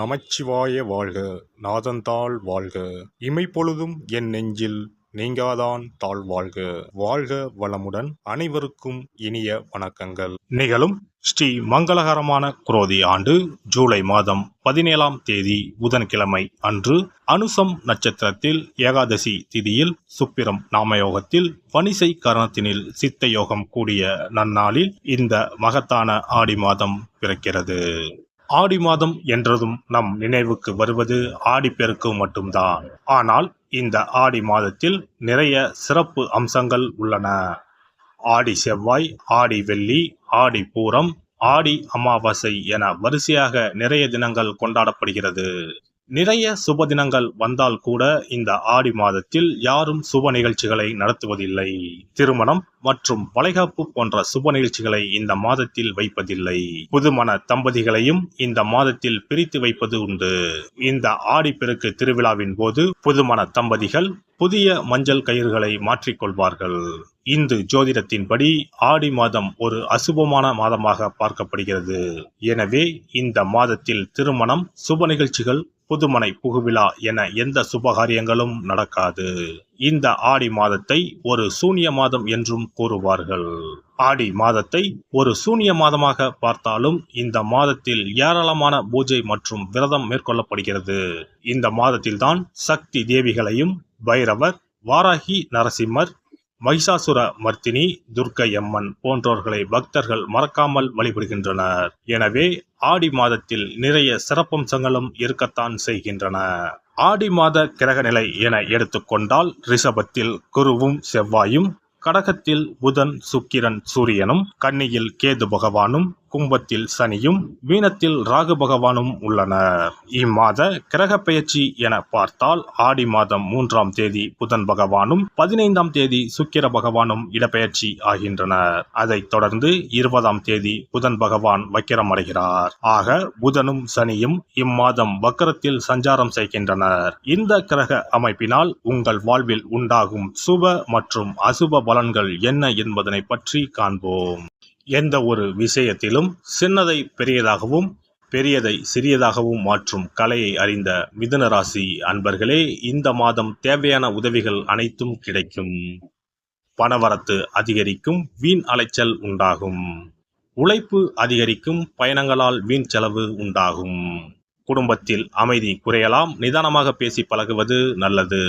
நமச்சிவாய வாழ்க. நாதந்தாள் வாழ்க. இமைப்பொழுதும் என் நெஞ்சில் நீங்காதான் தாழ் வாழ்க. வாழ்க வளமுடன். அனைவருக்கும் இனிய வணக்கங்கள். நிகழும் ஸ்ரீ மங்களகரமான குரோதி ஆண்டு ஜூலை மாதம் 17ஆம் தேதி புதன்கிழமை அன்று அனுசம் நட்சத்திரத்தில் ஏகாதசி திதியில் சுப்பிரம் நாமயோகத்தில் வணிசை கரணத்தினில் சித்த யோகம் கூடிய நன்னாளில் இந்த மகத்தான ஆடி மாதம் பிறக்கிறது. ஆடி மாதம் என்றதும் நம் நினைவுக்கு வருவது ஆடிப்பெருக்கு மட்டும்தான். ஆனால் இந்த ஆடி மாதத்தில் நிறைய சிறப்பு அம்சங்கள் உள்ளன. ஆடி செவ்வாய், ஆடி வெள்ளி, ஆடி பூரம், ஆடி அமாவாசை என வரிசையாக நிறைய தினங்கள் கொண்டாடப்படுகிறது. நிறைய சுப தினங்கள் வந்தால் கூட இந்த ஆடி மாதத்தில் யாரும் சுப நிகழ்ச்சிகளை நடத்துவதில்லை. திருமணம் மற்றும் வளைகாப்பு போன்ற சுப நிகழ்ச்சிகளை இந்த மாதத்தில் வைப்பதில்லை. புதுமண தம்பதிகளையும் இந்த மாதத்தில் பிரித்து வைப்பது உண்டு. இந்த ஆடிப்பெருக்கு திருவிழாவின் போது புதுமண தம்பதிகள் புதிய மஞ்சள் கயிறுகளை மாற்றிக்கொள்வார்கள். இந்து ஜோதிடத்தின்படி ஆடி மாதம் ஒரு அசுபமான மாதமாக பார்க்கப்படுகிறது. எனவே இந்த மாதத்தில் திருமணம், சுப நிகழ்ச்சிகள், புதுமனை புகுவிழா என எந்த சுபகாரியங்களும் நடக்காது. இந்த ஆடி மாதத்தை ஒரு சூனிய மாதம் என்றும் கூறுவார்கள். ஆடி மாதத்தை ஒரு சூனிய மாதமாக பார்த்தாலும் இந்த மாதத்தில் ஏராளமான பூஜை மற்றும் விரதம் மேற்கொள்ளப்படுகிறது. இந்த மாதத்தில்தான் சக்தி தேவிகளையும் பைரவர், வாராகி நரசிம்மர், மகிஷாசுர மர்த்தினி, துர்க்கை அம்மன் போன்றோர்களை பக்தர்கள் மறக்காமல் வழிபடுகின்றனர். எனவே ஆடி மாதத்தில் நிறைய சிறப்பம்சங்களும் இருக்கத்தான் செய்கின்றன. ஆடி மாத கிரக நிலை என எடுத்துக்கொண்டால் ரிஷபத்தில் குருவும் செவ்வாயும், கடகத்தில் புதன், சுக்கிரன், சூரியனும், கன்னியில் கேது பகவானும், கும்பத்தில் சனியும், மீனத்தில் ராகு பகவானும் உள்ளனர். இம்மாத கிரக பெயர்ச்சி என பார்த்தால் ஆடி மாதம் 3ஆம் தேதி புதன் பகவானும் 15ஆம் தேதி சுக்கிர பகவானும் இடப்பெயர்ச்சி ஆகின்றனர். அதைத் தொடர்ந்து 20ஆம் தேதி புதன் பகவான் வக்கிரம் அடைகிறார். ஆக புதனும் சனியும் இம்மாதம் வக்கரத்தில் சஞ்சாரம் செய்கின்றனர். இந்த கிரக அமைப்பினால் உங்கள் வாழ்வில் உண்டாகும் சுப மற்றும் அசுப பலன்கள் என்ன என்பதனை பற்றி காண்போம். எந்த ஒரு விஷயத்திலும் சின்னதை பெரியதாகவும் பெரியதை சிறியதாகவும் மாற்றும் கலையை அறிந்த மிதுன ராசி அன்பர்களே, இந்த மாதம் தேவையான உதவிகள் அனைத்தும் கிடைக்கும். பணவரத்து அதிகரிக்கும், வீண் அலைச்சல் உண்டாகும். உழைப்பு அதிகரிக்கும், பயணங்களால் வீண் செலவு உண்டாகும். குடும்பத்தில் அமைதி குறையலாம், நிதானமாக பேசி பழகுவது நல்லது.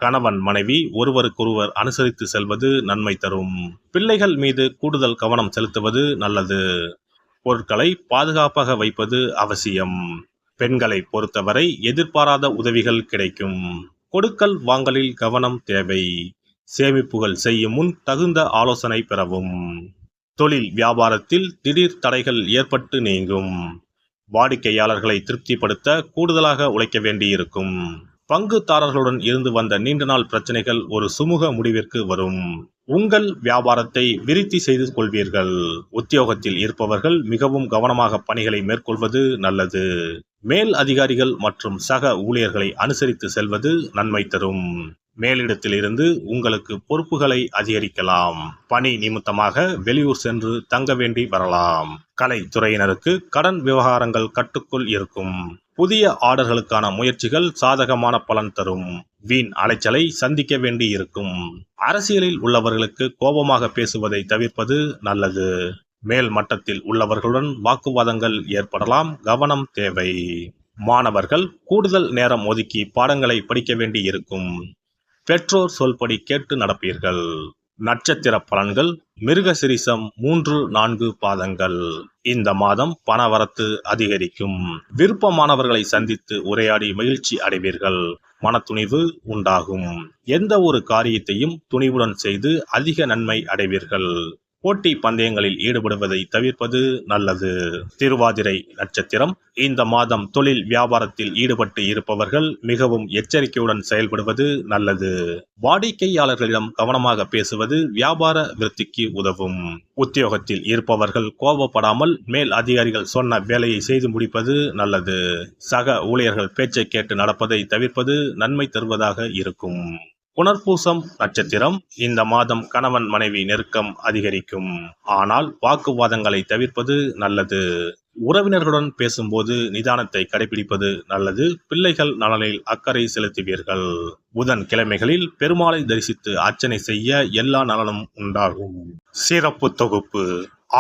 கணவன் மனைவி ஒருவருக்கொருவர் அனுசரித்து செல்வது நன்மை தரும். பிள்ளைகள் மீது கூடுதல் கவனம் செலுத்துவது நல்லது. பொருட்களை பாதுகாப்பாக வைப்பது அவசியம். பெண்களை பொறுத்தவரை எதிர்பாராத உதவிகள் கிடைக்கும். கொடுக்கல் வாங்கலில் கவனம் தேவை. சேமிப்புகள் செய்யும் முன் தகுந்த ஆலோசனை பெறவும். தொழில் வியாபாரத்தில் திடீர் தடைகள் ஏற்பட்டு நீங்கும். வாடிக்கையாளர்களை திருப்திப்படுத்த கூடுதலாக உழைக்க வேண்டியிருக்கும். பங்குதாரர்களுடன் இருந்து வந்த நீண்ட நாள் பிரச்சனைகள் ஒரு சுமூக முடிவிற்கு வரும். உங்கள் வியாபாரத்தை விருத்தி செய்து கொள்வீர்கள். உத்தியோகத்தில் இருப்பவர்கள் மிகவும் கவனமாக பணிகளை மேற்கொள்வது நல்லது. மேல் அதிகாரிகள் மற்றும் சக ஊழியர்களை அனுசரித்து செல்வது நன்மை தரும். மேலிடத்தில் இருந்து உங்களுக்கு பொறுப்புகளை அதிகரிக்கலாம். பணி நிமித்தமாக வெளியூர் சென்று தங்க வேண்டி வரலாம். கலைத்துறையினருக்கு கடன் விவகாரங்கள் கட்டுக்குள் இருக்கும். புதிய ஆர்டர்களுக்கான முயற்சிகள் சாதகமான பலன் தரும். வீண் அலைச்சலை சந்திக்க வேண்டி இருக்கும். அரசியலில் உள்ளவர்களுக்கு கோபமாக பேசுவதை தவிர்ப்பது நல்லது. மேல் மட்டத்தில் உள்ளவர்களுடன் வாக்குவாதங்கள் ஏற்படலாம், கவனம் தேவை. மாணவர்கள் கூடுதல் நேரம் ஒதுக்கி பாடங்களை படிக்க வேண்டி இருக்கும். பெற்றோர் சொல்படி கேட்டு நடப்பீர்கள். நட்சத்திர பலன்கள் மிருகசிரிசம் 3, 4 பாதங்கள். இந்த மாதம் பணவரத்து அதிகரிக்கும். விருப்பமானவர்களை சந்தித்து உரையாடி மகிழ்ச்சி அடைவீர்கள். மனத்துணிவு உண்டாகும். எந்த ஒரு காரியத்தையும் துணிவுடன் செய்து அதிக நன்மை அடைவீர்கள். போட்டி பந்தயங்களில் ஈடுபடுவதை தவிர்ப்பது நல்லது. திருவாதிரை நட்சத்திரம். இந்த மாதம் தொழில் வியாபாரத்தில் ஈடுபட்டு இருப்பவர்கள் மிகவும் எச்சரிக்கையுடன் செயல்படுவது நல்லது. வாடிக்கையாளர்களிடம் கவனமாக பேசுவது வியாபார விருத்திக்கு உதவும். உத்தியோகத்தில் இருப்பவர்கள் கோபப்படாமல் மேல் அதிகாரிகள் சொன்ன வேலையை செய்து முடிப்பது நல்லது. சக ஊழியர்கள் பேச்சை கேட்டு நடப்பதை தவிர்ப்பது நன்மை தருவதாக இருக்கும். புனர்பூசம் நட்சத்திரம். இந்த மாதம் கணவன் மனைவி நெருக்கம் அதிகரிக்கும். ஆனால் வாக்குவாதங்களை தவிர்ப்பது நல்லது. உறவினர்களுடன் பேசும்போது நிதானத்தை கடைபிடிப்பது நல்லது. பிள்ளைகள் நலனில் அக்கறை செலுத்துவீர்கள். புதன் கிழமைகளில் பெருமாளை தரிசித்து அர்ச்சனை செய்ய எல்லா நலனும் உண்டாகும். சிறப்பு தொகுப்பு.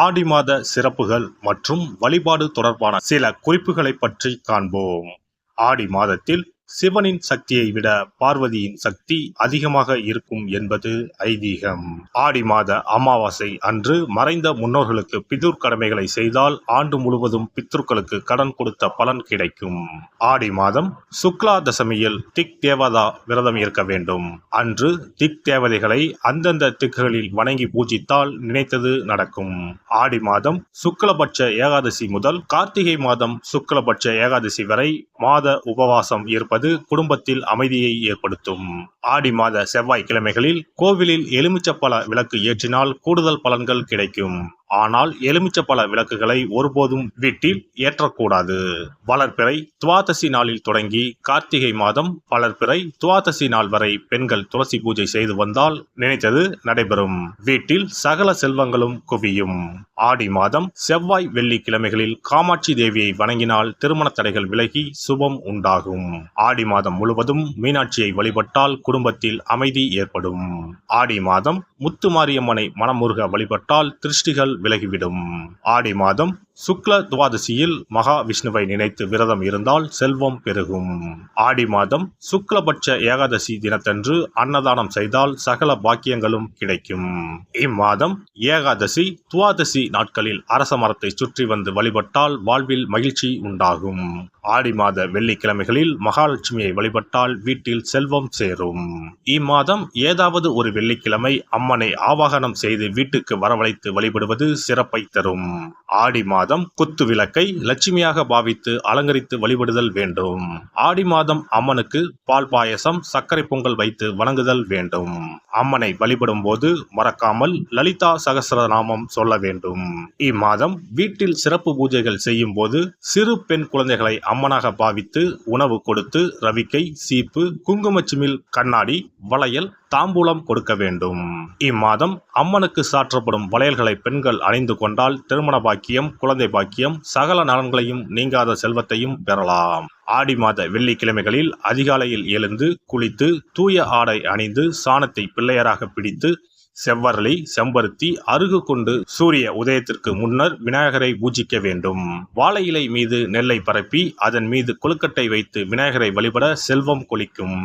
ஆடி மாத சிறப்புகள் மற்றும் வழிபாடு தொடர்பான சில குறிப்புகளை பற்றி காண்போம். ஆடி மாதத்தில் சிவனின் சக்தியை விட பார்வதியின் சக்தி அதிகமாக இருக்கும் என்பது ஐதீகம். ஆடி மாத அமாவாசை அன்று மறைந்த முன்னோர்களுக்கு பிதுர் கடமைகளை செய்தால் ஆண்டு முழுவதும் பித்ருக்களுக்கு கடன் கொடுத்த பலன் கிடைக்கும். ஆடி மாதம் சுக்லா தசமியில் திக் தேவதா விரதம் இருக்க வேண்டும். அன்று திக் தேவதைகளை அந்தந்த திக்குகளில் வணங்கி பூஜித்தால் நினைத்தது நடக்கும். ஆடி மாதம் சுக்லபட்ச ஏகாதசி முதல் கார்த்திகை மாதம் சுக்லபட்ச ஏகாதசி வரை மாத உபவாசம் இருப்பது குடும்பத்தில் அமைதியை ஏற்படுத்தும். ஆடி மாத செவ்வாய்க்கிழமைகளில் கோவிலில் எலுமிச்சப்பழ விளக்கு ஏற்றினால் கூடுதல் பலன்கள் கிடைக்கும். ஆனால் எலுமிச்சப்பழ விளக்குகளை ஒருபோதும் வீட்டில் ஏற்றக்கூடாது. வளர்பிறை துவாதசி நாளில் தொடங்கி கார்த்திகை மாதம் வளர்பிறை துவாதசி நாள் வரை பெண்கள் துளசி பூஜை செய்து வந்தால் நினைத்தது நடைபெறும். வீட்டில் சகல செல்வங்களும் குவியும். ஆடி மாதம் செவ்வாய் வெள்ளி கிழமைகளில் காமாட்சி தேவியை வணங்கினால் திருமண தடைகள் விலகி சுபம் உண்டாகும். ஆடி மாதம் முழுவதும் மீனாட்சியை வழிபட்டால் குடும்பத்தில் அமைதி ஏற்படும். ஆடி மாதம் முத்துமாரியம்மனை மனமுருக வழிபட்டால் திருஷ்டிகள் விலகிவிடும். ஆடி மாதம் சுக்ல துவாதசியில் மகா விஷ்ணுவை நினைத்து விரதம் இருந்தால் செல்வம் பெருகும். ஆடி மாதம் சுக்லபட்ச ஏகாதசி தினத்தன்று அன்னதானம் செய்தால் சகல பாக்கியங்களும் கிடைக்கும். இம்மாதம் ஏகாதசி துவாதசி நாட்களில் அரச மரத்தை சுற்றி வந்து வழிபட்டால் வாழ்வில் மகிழ்ச்சி உண்டாகும். ஆடி மாத வெள்ளிக்கிழமைகளில் மகாலட்சுமியை வழிபட்டால் வீட்டில் செல்வம் சேரும். இம்மாதம் ஏதாவது ஒரு வெள்ளிக்கிழமை அம்மனை ஆவாகனம் செய்து வீட்டுக்கு வரவழைத்து வழிபடுவது சிறப்பை தரும். ஆடி மாதம் குத்து விளக்கை லட்சுமியாக பாவித்து அலங்கரித்து வழிபடுதல் வேண்டும். ஆடி மாதம் அம்மனுக்கு பால் பாயசம் சர்க்கரை பொங்கல் வைத்து வணங்குதல் வேண்டும். அம்மனை வழிபடும் போது மறக்காமல் லலிதா சகஸ்ரநாமம் சொல்ல வேண்டும். இம்மாதம் வீட்டில் சிறப்பு பூஜைகள் செய்யும் போது சிறு பெண் குழந்தைகளை அம்மனாக பாவித்து உணவு கொடுத்து ரவிக்கை சீப்பு குங்குமச்சிமிழ் கண்ணாடி வளையல் தாம்பூலம் கொடுக்க வேண்டும். இம்மாதம் அம்மனுக்கு சாற்றப்படும் வளையல்களை பெண்கள் அணிந்து கொண்டால் திருமண பாக்கியம் குழந்தை பாக்கியம் சகல நலன்களையும் நீங்காத செல்வத்தையும் பெறலாம். ஆடி மாத வெள்ளிக்கிழமைகளில் அதிகாலையில் எழுந்து குளித்து தூய ஆடை அணிந்து சாணத்தை பிள்ளையராக பிடித்து செவ்வரளி செம்பருத்தி அருகு கொண்டு சூரிய உதயத்திற்கு முன்னர் விநாயகரை பூஜிக்க வேண்டும். வாழை இலை மீது நெல்லை பரப்பி அதன் மீது கொழுக்கட்டை வைத்து விநாயகரை வழிபட செல்வம் கொளிக்கும்.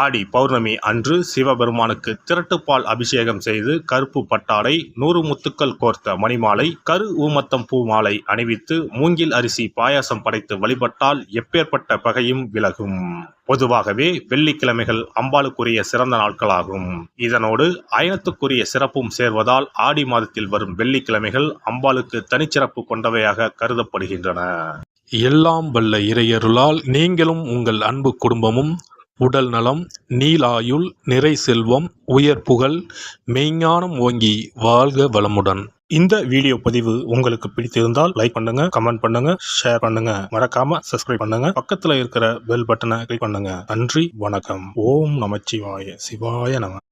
ஆடி பௌர்ணமி அன்று சிவபெருமானுக்கு திரட்டுப்பால் அபிஷேகம் செய்து கருப்பு பட்டாடை 100 முத்துக்கள் கோர்த்த மணிமாலை கரு ஊமத்தம் பூ மாலை அணிவித்து மூங்கில் அரிசி பாயாசம் படைத்து வழிபட்டால் எப்பேற்பட்ட பகையும் விலகும். பொதுவாகவே வெள்ளிக்கிழமைகள் அம்பாளுக்குரிய சிறந்த நாட்களாகும். இதனோடு அயனத்துக்குரிய சிறப்பும் சேர்வதால் ஆடி மாதத்தில் வரும் வெள்ளிக்கிழமைகள் அம்பாளுக்கு தனிச்சிறப்பு கொண்டவையாக கருதப்படுகின்றன. எல்லாம் வல்ல இறையருளால் நீங்களும் உங்கள் அன்பு குடும்பமும் உடல் நலம் நீலாயுள் நிறை செல்வம் உயர் புகழ் மெய்ஞானம் ஓங்கி வாழ்க வளமுடன். இந்த வீடியோ பதிவு உங்களுக்கு பிடித்திருந்தால் லைக் பண்ணுங்க, கமெண்ட் பண்ணுங்க, ஷேர் பண்ணுங்க, மறக்காம சப்ஸ்கிரைப் பண்ணுங்க, பக்கத்துல இருக்கிற பெல் பட்டனை கிளிக் பண்ணுங்க. நன்றி, வணக்கம். ஓம் நமச்சிவாய. சிவாய நம.